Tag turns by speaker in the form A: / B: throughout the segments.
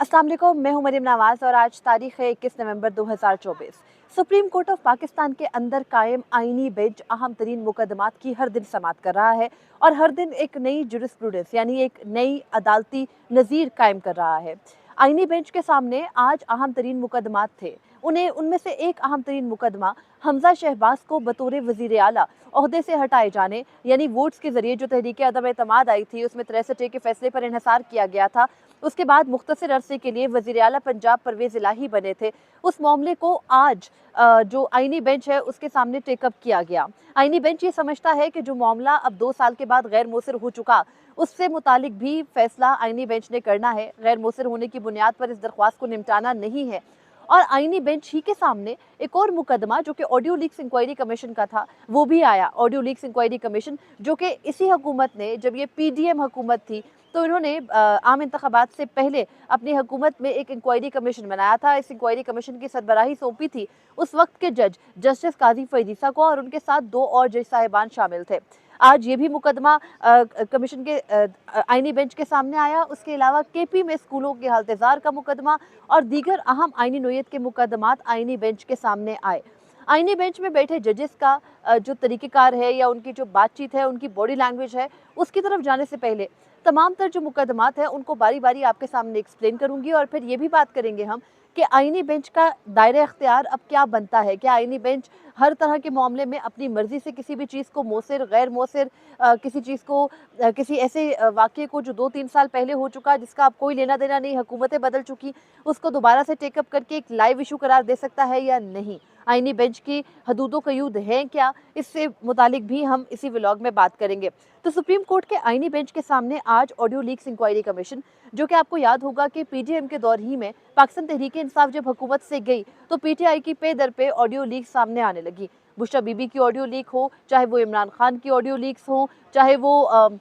A: अस्सलाम वालेकुम, मैं हूं मरियम नवाज और आज तारीख है 21 नवंबर 2024। सुप्रीम कोर्ट ऑफ पाकिस्तान के अंदर कायम आईनी बेंच अहम तरीन मुकदमात की हर दिन समाअत कर रहा है और हर दिन एक नई जुरिस्प्रूडेंस यानी एक नई अदालती नज़ीर कायम कर रहा है। आईनी बेंच के सामने आज अहम तरीन मुकदमात थे। उनमें से एक अहम तरीन मुकदमा हमजा शहबाज को बतौर वज़ीर आला ओहदे से हटाए जाने यानी वोट्स के जरिए जो तहरीक अदम एतमाद आई थी उसमें 63 के फैसले पर इन्हिसार किया गया था। उसके बाद मुख्तसर अरसे के लिए वज़ीर आला पंजाब परवेज़ इलाही बने थे। उस मामले को आज जो आईनी बेंच है उसके सामने टेकअप किया गया। आईनी बेंच ये समझता है कि जो मामला अब 2 साल के बाद गैर मौसर हो चुका, उससे मुतालिक भी फैसला आईनी बेंच ने करना है। गैर मौसर होने की बुनियाद पर इस दरख्वास्त को निपटाना नहीं है। और आईनी बेंच ही के सामने एक और मुकदमा जो कि ऑडियो लीक्स इंक्वायरी कमीशन का था वो भी आया। ऑडियो लीक्स इंक्वायरी कमीशन जो कि इसी हुकूमत ने, जब ये पीडीएम हुकूमत थी तो इन्होंने आम इंतखाबात से पहले अपनी हुकूमत में एक इंक्वायरी कमीशन बनाया था। इस इंक्वायरी कमीशन की सरबराही सौंपी थी उस वक्त के जज जस्टिस काजी फैजीसा को और उनके साथ 2 और जज साहिबान शामिल थे। आज ये भी मुकदमा कमीशन के आईनी बेंच के सामने आया। उसके अलावा केपी में स्कूलों के हालतजार का मुकदमा और दीगर अहम आईनी नोयत के मुकदमात आईनी बेंच के सामने आए। आईनी बेंच में बैठे जजेस का जो तरीक़ेकार है या उनकी जो बातचीत है, उनकी बॉडी लैंग्वेज है, उसकी तरफ जाने से पहले तमाम तर जो मुकदमात हैं उनको बारी बारी आपके सामने एक्सप्लेन करूंगी और फिर ये भी बात करेंगे हम कि आईनी बेंच का दायरा इख्तियार अब क्या बनता है। क्या आईनी बेंच हर तरह के मामले में अपनी मर्जी से किसी भी चीज़ को मौसर गैर मौसर किसी चीज़ को किसी ऐसे वाक़े को जो 2-3 साल पहले हो चुका जिसका अब कोई लेना देना नहीं, हुकूमतें बदल चुकी, उसको दोबारा से टेकअप करके एक लाइव इशू करार दे सकता है या नहीं? आईनी बेंच की हदूदो कयूद हैं क्या, इससे मुतालिक भी हम इसी व्लॉग में बात करेंगे। तो सुप्रीम कोर्ट के आईनी बेंच के सामने आज ऑडियो लीक्स इंक्वायरी कमीशन, जो कि आपको याद होगा कि पीटीएम के दौर ही में पाकिस्तान तहरीक इंसाफ जब हुकूमत से गई तो पीटीआई की पे दर पे ऑडियो लीक सामने आने लगी। बुशरा बीबी की ऑडियो लीक हो, चाहे वो इमरान खान की ऑडियो लीक्स हो, चाहे वो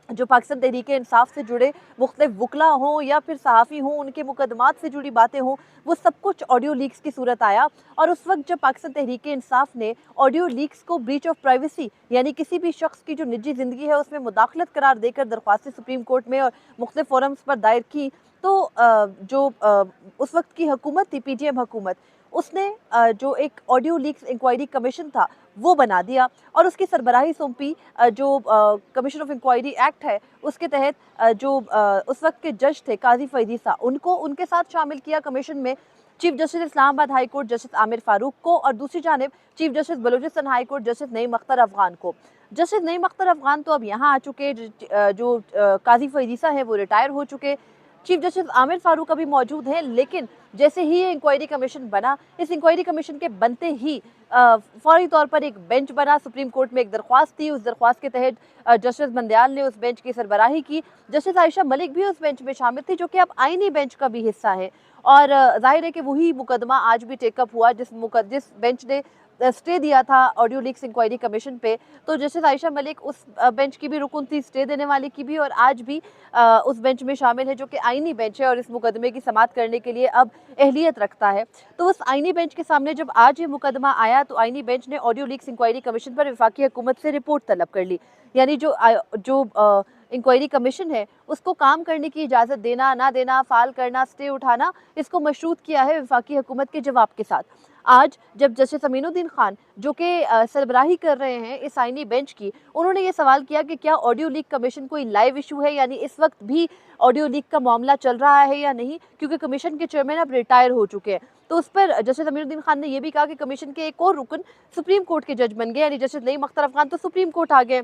A: जो पाकिस्तान तहरीक इंसाफ से जुड़े मुख्तलिफ वकला हों या फिर सहाफ़ी हों, उनके मुकदमात से जुड़ी बातें हों, वो सब कुछ ऑडियो लीक्स की सूरत आया। और उस वक्त जब पाकिस्तान तहरीक इंसाफ ने ऑडियो लीक्स को ब्रीच ऑफ प्राइवेसी यानी किसी भी शख्स की जो निजी ज़िंदगी है उसमें मुदाखलत करार देकर दरख्वास्तें सुप्रीम कोर्ट में और मुख्तलिफ फोरम्स पर दायर की, तो उस वक्त की हुकूमत थी पीटीएम हुकूमत, उसने जो एक ऑडियो लीक्स इंक्वायरी कमीशन था वो बना दिया और उसकी सरबराही सौंपी जो कमीशन ऑफ इंक्वायरी एक्ट है उसके तहत जो उस वक्त के जज थे काजी फैजीसा, उनको उनके साथ शामिल किया कमीशन में। Chief justice Islamabad high court justice Aamir Farooq को और दूसरी जानिब chief justice Balochistan high court justice Naeem Akhtar Afghan को। जस्टिस नईम अख्तर अफगान तो अब यहाँ आ चुके, जो काजी फैजीसा है वो रिटायर हो चुके। चीफ जस्टिस आमिर फारूक अभी मौजूद हैं, लेकिन जैसे ही ये इंक्वायरी कमीशन बना, इस इंक्वायरी कमीशन के बनते ही फौरी तौर पर एक बेंच बना। सुप्रीम कोर्ट में एक दरख्वास्त थी, उस दरख्वास्त के तहत जस्टिस बंदयाल ने उस बेंच की सरबराही की। जस्टिस आयशा मलिक भी उस बेंच में शामिल थी, जो कि अब आईनी बेंच का भी हिस्सा है। और जाहिर है कि वही मुकदमा आज भी टेकअप हुआ जिस बेंच ने स्टे दिया था ऑडियो लीक्स इंक्वायरी कमीशन पे। तो जस्टिस आयशा मलिक उस बेंच की भी रुकन थी, स्टे देने वाले की भी, और आज भी उस बेंच में शामिल है जो कि आईनी बेंच है और इस मुकदमे की समाअत करने के लिए अब अहलियत रखता है। तो उस आईनी बेंच के सामने जब आज ये मुकदमा आया तो आईनी बेंच ने ऑडियो लीक्स इंक्वायरी कमीशन पर वफाकी हुकूमत से रिपोर्ट तलब कर ली। यानी जो इंक्वायरी कमीशन है उसको काम करने की इजाज़त देना ना देना, फाल करना, स्टे उठाना, इसको मशरूत किया है वफाकी हुकूमत के जवाब के साथ। आज जब जस्टिस अमीनुद्दीन खान जो कि सरबराही कर रहे हैं इस आईनी बेंच की, उन्होंने ये सवाल किया कि क्या ऑडियो लीक कमीशन कोई लाइव इशू है, यानी इस वक्त भी ऑडियो लीक का मामला चल रहा है या नहीं, क्योंकि कमीशन के चेयरमैन अब रिटायर हो चुके हैं। तो उस पर जस्टिस अमीनुद्दीन खान ने यह भी कहा कि कमीशन के एक और रुकन सुप्रीम कोर्ट के जज बन गए, यानी जस्टिस नईम अख्तर अफगान तो सुप्रीम कोर्ट आ गए।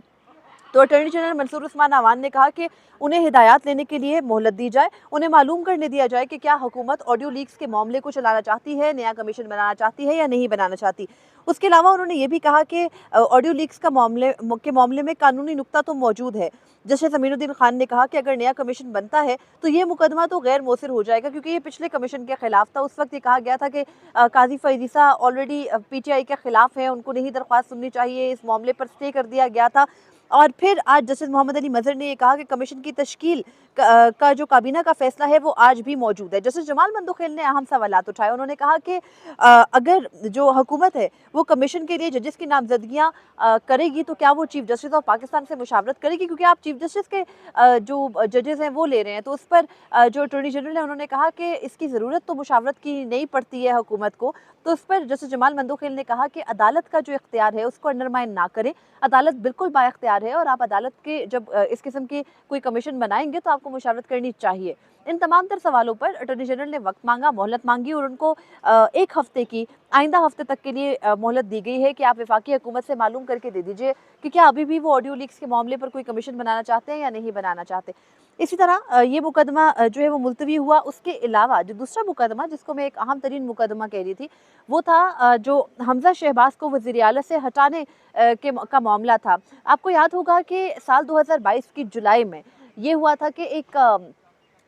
A: तो अटॉर्नी जनरल मंसूर उस्मान अवान ने कहा कि उन्हें हिदायत लेने के लिए मोहलत दी जाए, उन्हें मालूम करने दिया जाए कि क्या हुकूमत ऑडियो लीक्स के मामले को चलाना चाहती है, नया कमीशन बनाना चाहती है या नहीं बनाना चाहती। उसके अलावा उन्होंने ये भी कहा कि ऑडियो लीक्स का मामले में कानूनी नुक्ता तो मौजूद है। जस्टिस अमीनुद्दीन खान ने कहा कि अगर नया कमीशन बनता है तो ये मुकदमा तो गैर मौसर हो जाएगा, क्योंकि ये पिछले कमीशन के खिलाफ था। उस वक्त ये कहा गया था कि काजी फैजीसा ऑलरेडी पीटीआई के खिलाफ हैं, उनको नहीं दरख्वास्त सुननी चाहिए, इस मामले पर स्टे कर दिया गया था। और फिर आज जस्टिस मोहम्मद अली मजहर ने यह कहा कि कमीशन की तश्कील का जो काबीना का फैसला है वो आज भी मौजूद है। जस्टिस जमाल मंदोखेल ने अहम सवालात उठाए। उन्होंने कहा कि अगर जो हुकूमत है वो कमीशन के लिए जजेस की नामजदगियाँ करेगी तो क्या वो चीफ जस्टिस ऑफ पाकिस्तान से मुशावरत करेगी, क्योंकि आप चीफ जस्टिस के जो जजेस हैं वो ले रहे हैं। तो उस पर जो अटॉर्नी जनरल है उन्होंने कहा कि इसकी ज़रूरत तो मुशावरत की नहीं पड़ती है हुकूमत को। तो उस पर जस्टिस जमाल मंदोखेल ने कहा कि अदालत का जो इख्तियार है उसको अंडरमाइन ना करें। अदालत बिल्कुल बाइख्तियार है और आप अदालत के जब इस किस्म की कोई कमीशन बनाएंगे तो आपको मुशावरत करनी चाहिए। इन तमाम तर सवालों पर अटॉर्नी जनरल ने वक्त मांगा, मोहलत मांगी और उनको 1 हफ्ते की आइंदा हफ्ते तक के लिए मोहलत दी गई है कि आप वफाकी हुकूमत से मालूम करके दे दीजिए कि क्या अभी भी वो ऑडियो लीक्स के मामले पर कोई कमीशन बनाना चाहते हैं या नहीं बनाना चाहते। इसी तरह ये मुकदमा जो है वो मुलतवी हुआ। उसके अलावा जो दूसरा मुकदमा जिसको मैं एक अहम तरीन मुकदमा कह रही थी वो था जो हमजा शहबाज को वज़ीर आला से हटाने का मामला था। आपको याद होगा कि साल 2022 की जुलाई में ये हुआ था कि एक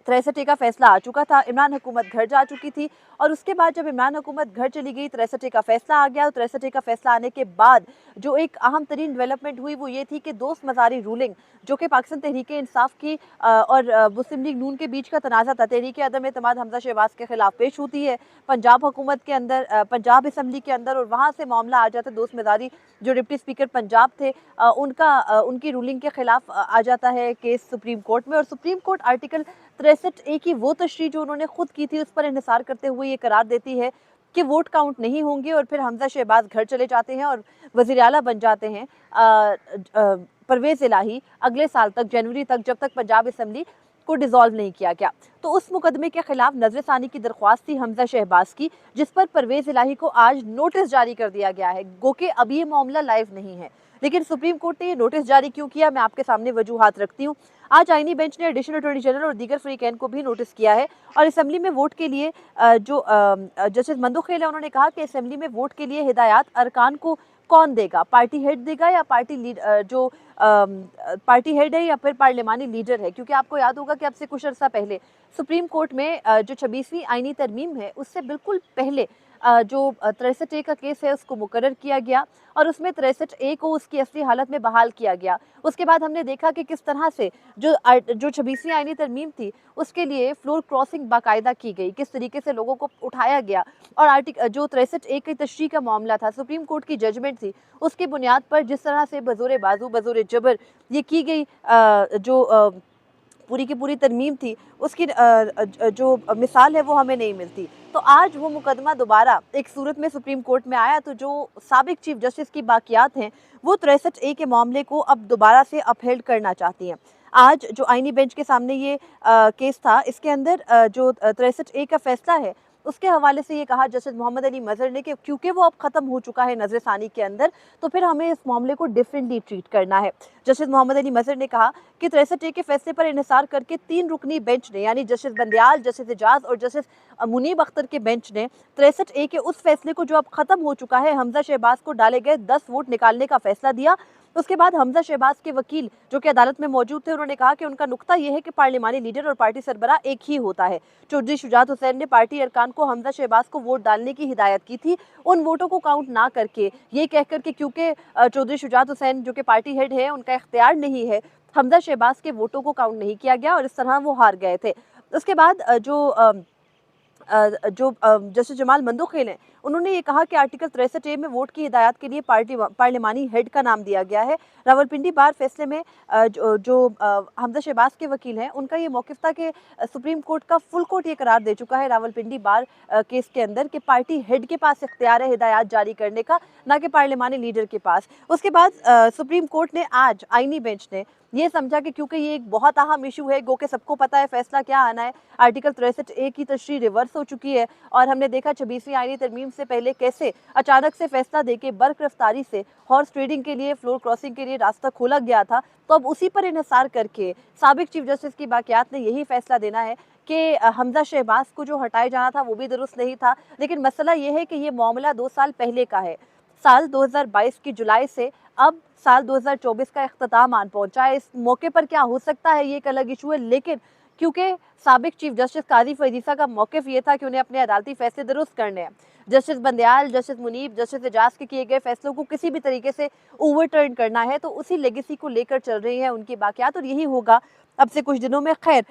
A: 63 का फैसला आ चुका था, इमरान हुकूमत घर जा चुकी थी और उसके बाद जब इमरान हुकूमत घर चली गई 63 का फैसला आ गया। 63 का फैसला आने के बाद जो एक अहम तरीन डेवलपमेंट हुई वो ये थी कि दोस्त मज़ारी रूलिंग जो कि पाकिस्तान तहरीक-ए-इंसाफ की और मुस्लिम लीग नून के बीच का तनाज़ा था, तहरीक-ए-अदम-ए-एतमाद हमजा शहबाज के खिलाफ पेश होती है पंजाब हुकूमत के अंदर, पंजाब असम्बली के अंदर, और वहाँ से मामला आ जाता है दोस्त मज़ारी जो डिप्टी स्पीकर पंजाब थे उनकी रूलिंग के खिलाफ आ जाता है केस सुप्रीम कोर्ट में। और सुप्रीम कोर्ट आर्टिकल 63A की वो तशरीह जो उन्होंने खुद की थी उस पर इन्हिसार करते हुए ये करार देती है कि वोट काउंट नहीं होंगे और फिर हमजा शहबाज घर चले जाते हैं और वज़ीर आला बन जाते हैं परवेज़ इलाही अगले साल तक, जनवरी तक, जब तक पंजाब असम्बली को डिसॉल्व नहीं किया गया। तो उस मुकदमे के खिलाफ नजरसानी की दरख्वास्त थी हमजा शहबाज की, जिस पर परवेज़ इलाही को आज नोटिस जारी कर दिया गया है। गो कि अब ये मामला लाइव नहीं है, लेकिन सुप्रीम कोर्ट ने ये नोटिस जारी क्यों किया, मैं आपके सामने वजूहात रखती हूँ। आज आईनी बेंच ने एडिशनल अटॉर्नी जनरल और दीगर फ्रीकैन को भी नोटिस किया है और असेंबली में वोट के लिए जो जस्टिस मंदोखेल है उन्होंने कहा कि असेंबली में वोट के लिए हिदायत अरकान को कौन देगा, पार्टी हेड देगा या पार्टी हेड है या फिर पार्लिमानी लीडर है। क्योंकि आपको याद होगा कि अब से कुछ अर्सा पहले सुप्रीम कोर्ट में जो 26वीं आईनी तरमीम है उससे बिल्कुल पहले जो 63A का केस है उसको मुकर्रर किया गया और उसमें 63A को उसकी असली हालत में बहाल किया गया। उसके बाद हमने देखा कि किस तरह से जो 26वीं आईनी तरमीम थी उसके लिए फ्लोर क्रॉसिंग बाकायदा की गई, किस तरीके से लोगों को उठाया गया और जो 63A की तशरीह का मामला था, सुप्रीम कोर्ट की जजमेंट थी, उसकी बुनियाद पर जिस तरह से बज़ोरे बाजू बज़ोरे जबर ये की गई जो पूरी की पूरी तरमीम थी उसकी जो मिसाल है वो हमें नहीं मिलती। तो आज वो मुकदमा दोबारा एक सूरत में सुप्रीम कोर्ट में आया तो जो साबिक चीफ जस्टिस की बाकियात हैं वो 63A के मामले को अब दोबारा से अपहेल्ड करना चाहती हैं। आज जो आईनी बेंच के सामने ये केस था इसके अंदर जो 63A का फैसला है उसके हवाले से ये कहा जस्टिस मोहम्मद अली मजहर ने कि क्योंकि वो अब ख़त्म हो चुका है नज़रसानी के अंदर तो फिर हमें इस मामले को डिफरेंटली ट्रीट करना है। जस्टिस मोहम्मद अली मजहर ने कहा कि 63A के फैसले पर इन्हिसार करके 3 रुकनी बेंच ने यानी जस्टिस बंदयाल, जस्टिस एजाज और जस्टिस मुनीब अख्तर के बेंच ने 63A के उस फैसले को जो अब ख़त्म हो चुका है हमजा शहबाज को डाले गए 10 वोट निकालने का फैसला दिया। उसके बाद हमजा शहबाज के वकील जो कि अदालत में मौजूद थे उन्होंने कहा कि उनका नुक्ता यह है कि पार्लिमानी लीडर और पार्टी सरबराह एक ही होता है। चौधरी शुजात हुसैन ने पार्टी अरकान को हमजा शहबाज को वोट डालने की हिदायत की थी, उन वोटों को काउंट ना करके ये कहकर कि क्योंकि चौधरी शुजात हुसैन जो कि पार्टी हेड है उनका इख्तियार नहीं है, हमजा शहबाज के वोटों को काउंट नहीं किया गया और इस तरह वो हार गए थे। उसके बाद जो जस्टिस जमाल मंदोखेल हैं उन्होंने ये कहा कि आर्टिकल 63A में वोट की हिदायत के लिए पार्लिमानी हेड का नाम दिया गया है। रावलपिंडी बार फैसले में जो हमजा शहबाज के वकील हैं उनका ये मौक़िफ़ था कि सुप्रीम कोर्ट का फुल कोर्ट ये करार दे चुका है रावलपिंडी बार केस के अंदर कि पार्टी हेड के पास इख्तियार है हिदायत जारी करने का, ना कि पार्लिमानी लीडर के पास। उसके बाद सुप्रीम कोर्ट ने आज आईनी बेंच ने ये समझा कि क्योंकि ये एक बहुत अहम इशू है, गो के सबको पता है फैसला क्या आना है, आर्टिकल 63A की तशरीह रिवर्स हो चुकी है और हमने देखा 26वीं आईनी तरमीम से पहले कैसे अचानक से फैसला देके बर्क रफ्तारी से हॉर्स ट्रेडिंग के लिए, फ्लोर क्रॉसिंग के लिए रास्ता खोला गया था। तो अब उसी पर इन्हिसार करके साबिक चीफ जस्टिस की बाकियात ने यही फैसला देना है कि हमजा शहबाज को जो हटाया जाना था वो भी दुरुस्त नहीं था। लेकिन मसला ये है कि ये मामला 2 साल पहले का है, साल 2022 की जुलाई से अब साल 2024 का इख्तिताम आन पहुंचा है। इस मौके पर क्या हो सकता है ये एक अलग इशू है, लेकिन क्योंकि साबिक चीफ जस्टिस काजी फरीसा का मौक़िफ़ ये था कि उन्हें अपने अदालती फैसले दुरुस्त करने हैं, justice Bandial, justice Munib, justice Ejaz के किए गए फैसलों को किसी भी तरीके से ओवरटर्न करना है, तो उसी लेगेसी को लेकर चल रही है उनकी बाकियात और यही होगा अब से कुछ दिनों में। खैर,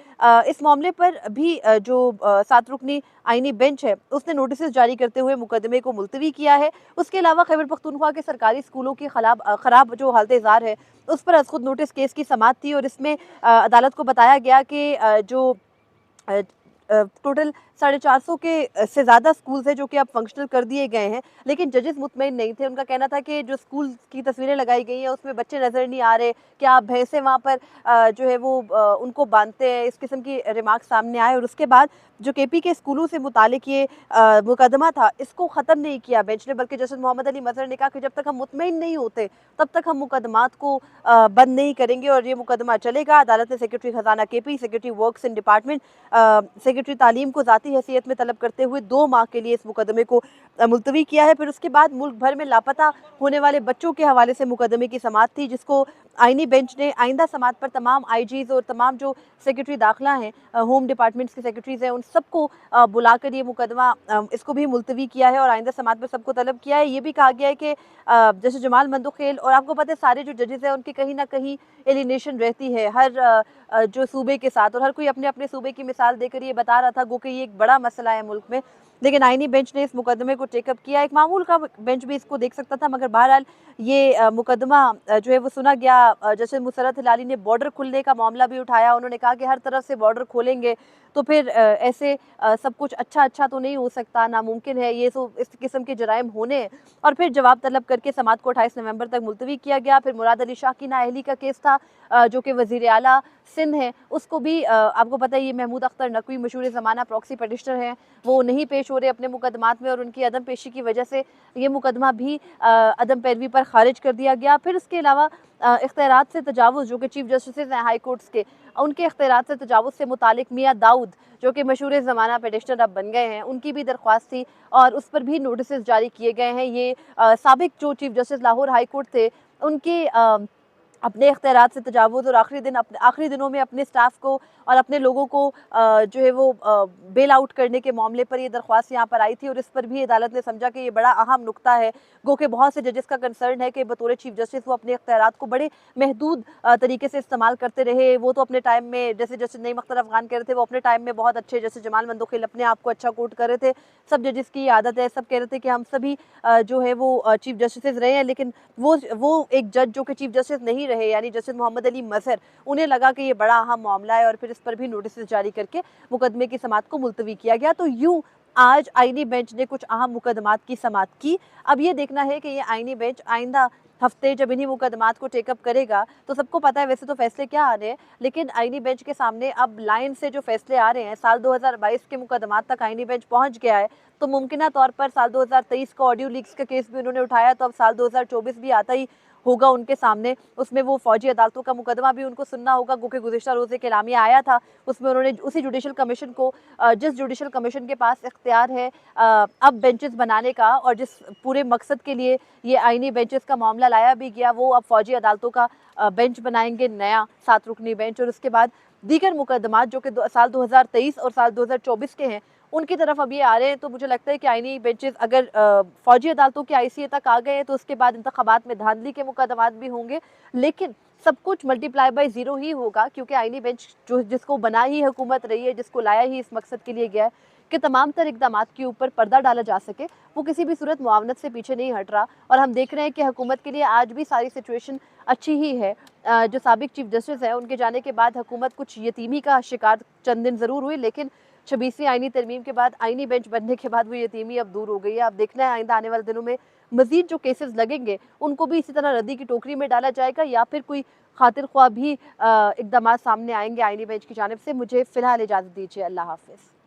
A: इस मामले पर भी जो 7 रुकनी आईनी बेंच है, उसने नोटिस जारी करते हुए मुकदमे को मुलतवी किया है। उसके अलावा खैबर पख्तूनख्वा के सरकारी स्कूलों की खराब जो हालत-ए-ज़ार है, उस पर खुद नोटिस केस की समाअत थी और इसमें अदालत को बताया गया कि जो अ टोटल 450 के से ज़्यादा स्कूल्स हैं जो कि अब फंक्शनल कर दिए गए हैं, लेकिन जजेस मुतमईन नहीं थे। उनका कहना था कि जो स्कूल की तस्वीरें लगाई गई हैं उसमें बच्चे नज़र नहीं आ रहे, क्या भैंसें वहाँ पर जो है वो उनको बांधते हैं, इस किस्म की रिमार्क सामने आए और उसके बाद जो केपी के स्कूलों से मुतालिक ये मुकदमा था, इसको ख़त्म नहीं किया बेंच ने, बल्कि जस्टिस मोहम्मद अली मज़हर ने कहा कि जब तक हम मुतमईन नहीं होते, तब तक हम मुकदमात को बंद नहीं करेंगे और ये मुकदमा चलेगा। अदालत ने सेक्रेटरी खजाना KP, secretary works and department, secretary तालीम को ज़ाती हैसियत में तलब करते हुए 2 माह के लिए इस मुकदमे को मुलतवी किया है। फिर उसके बाद मुल्क भर में लापता होने वाले बच्चों के हवाले से मुकदमे की समाअत थी, जिसको आईनी बेंच ने आइंदा समाअत पर तमाम आईजीज़ और तमाम जो सेक्रेटरी दाखिला हैं, होम डिपार्टमेंट्स के सेक्रेटरीज़ हैं, उन सबको बुलाकर ये मुकदमा इसको भी मुलतवी किया है और आइंदा समाअत पर सबको तलब किया है। ये भी कहा गया है कि जैसे जमाल मंदोखेल और आपको पता है सारे जो जजेस हैं उनकी कहीं न कहीं एलिनेशन रहती है हर जो सूबे के साथ, और हर कोई अपने-अपने सूबे की मिसाल देकर ये बता रहा था गो कि ये एक बड़ा मसला है मुल्क में। लेकिन आईनी बेंच ने इस मुकदमे को टेकअप किया। एक मामूल का बेंच भी इसको देख सकता था, मगर बहरहाल ये मुकदमा जो है वो सुना गया। जैसे मुसर्रत हिलाली ने बॉर्डर खुलने का मामला भी उठाया। उन्होंने कहा कि हर तरफ से बॉर्डर खोलेंगे तो फिर ऐसे सब कुछ अच्छा तो नहीं हो सकता, नामुमकिन है, ये तो इस किस्म के जराइम होने हैं। और फिर जवाब तलब करके समाअत को 28 नवंबर तक मुलतवी किया गया। फिर मुराद अली शाह की नाअहली का केस था, जो कि वज़ीर आला सिंध हैं, उसको भी आपको पता है ये महमूद अख्तर नकवी मशहूर ज़माना प्रॉक्सी पटिशनर हैं, वो नहीं पेश हो रहे अपने मुकदमात में और उनकी अदम पेशी की वजह से ये मुकदमा भी अदम पैरवी पर खारिज कर दिया गया। फिर इसके अलावा इख्तियारात से तजावुज़, जो कि चीफ जस्टिस हैं हाई कोर्ट्स के, उनके इख्तियारात से तजावुज़ से मुतालिक मियाँ दाऊद, जो कि मशहूर ज़माना पटिशनर अब बन गए हैं, उनकी भी दरख्वास्त थी और उस पर भी नोटिस जारी किए गए हैं। ये साबिक जो chief justice Lahore high court थे, उनके अपने इख्तियारात से तजावुज़ और आखिरी दिनों में अपने स्टाफ को और अपने लोगों को जो है वो बेल आउट करने के मामले पर ये दरख्वास्त यहाँ पर आई थी और इस पर भी अदालत ने समझा कि ये बड़ा अहम नुक्ता है। गो कि बहुत से जजेस का कंसर्न है कि बतौर चीफ जस्टिस वो अपने इख्तियारात को बड़े महदूद तरीके से इस्तेमाल करते रहे। वो तो अपने टाइम में, जैसे जस्टिस नईम अख्तर अफगान कह रहे थे, वो अपने टाइम में बहुत अच्छे, जैसे जमाल मंदोखेल अपने आप को अच्छा कोट कर रहे थे। सब जजेस की आदत है, सब कह रहे थे कि हम सभी जो है वो चीफ जस्टिस रहे हैं, लेकिन वो एक जज जो कि चीफ जस्टिस नहीं रहे, यानी जस्टिस मोहम्मद अली मज़हर, उन्हें लगा कि ये बड़ा अहम मामला है और फिर इस पर भी नोटिस जारी करके मुकदमे की समाअत को मुलतवी किया गया। तो यूँ आज आईनी बेंच ने कुछ अहम मुकदमात की समाअत की। अब ये देखना है कि ये आईनी बेंच आइंदा हफ्ते जब इन्हीं मुकदमात को टेकअप करेगा, तो सबको पता है वैसे तो फैसले क्या आ रहे हैं, लेकिन आईनी बेंच के सामने अब लाइन से जो फैसले आ रहे हैं, साल 2022 के मुकदमात तक आईनी बेंच पहुंच गया है। तो मुमकिना तौर पर साल 2023 का ऑडियो लीक्स का केस भी उन्होंने उठाया, तो अब साल 2024 भी आता ही होगा उनके सामने। उसमें वो फौजी अदालतों का मुकदमा भी उनको सुनना होगा, क्योंकि गुज़िश्ता रोज़ एक एलामिया आया था, उसमें उन्होंने उसी जुडिशल कमीशन को, जिस जुडिशल कमीशन के पास इख्तियार है अब बेंचेस बनाने का, और जिस पूरे मकसद के लिए ये आईनी बेंचेस का मामला लाया भी गया, वो अब फौजी अदालतों का बेंच बनाएंगे, नया 7 रुकनी बेंच। और उसके बाद दीगर मुकदमात जो कि साल 2023 और साल 2024 के हैं, उनकी तरफ अब ये आ रहे हैं। तो मुझे लगता है कि आईनी बेंचेस अगर फौजी अदालतों के आईसीए तक आ गए हैं, तो उसके बाद इंतखाबात में धांधली के मुकदमात भी होंगे, लेकिन सब कुछ मल्टीप्लाई बाय ज़ीरो ही होगा, क्योंकि आईनी बेंच जो जिसको बना ही हुकूमत रही है, जिसको लाया ही इस मकसद के लिए गया है कि तमाम तर इक़दामात के ऊपर पर्दा डाला जा सके, वो किसी भी सूरत मुआवनत से पीछे नहीं हट रहा। और हम देख रहे हैं कि हुकूमत के लिए आज भी सारी सिचुएशन अच्छी ही है। जो साबिक चीफ जस्टिस है, उनके जाने के बाद हुकूमत कुछ यतीमी का शिकार चंद दिन ज़रूर हुई, लेकिन 26वीं आईनी तरमीम के बाद, आईनी बेंच बनने के बाद वो यतीमी अब दूर हो गई है। अब देखना है आइंदा आने वाले दिनों में मज़ीद जो केसेस लगेंगे, उनको भी इसी तरह रद्दी की टोकरी में डाला जाएगा, या फिर कोई खातिर ख्वाह भी इक़दामात सामने आएंगे आईनी बेंच की जानिब से। मुझे फ़िलहाल इजाज़त दीजिए। अल्लाह हाफ़िज़।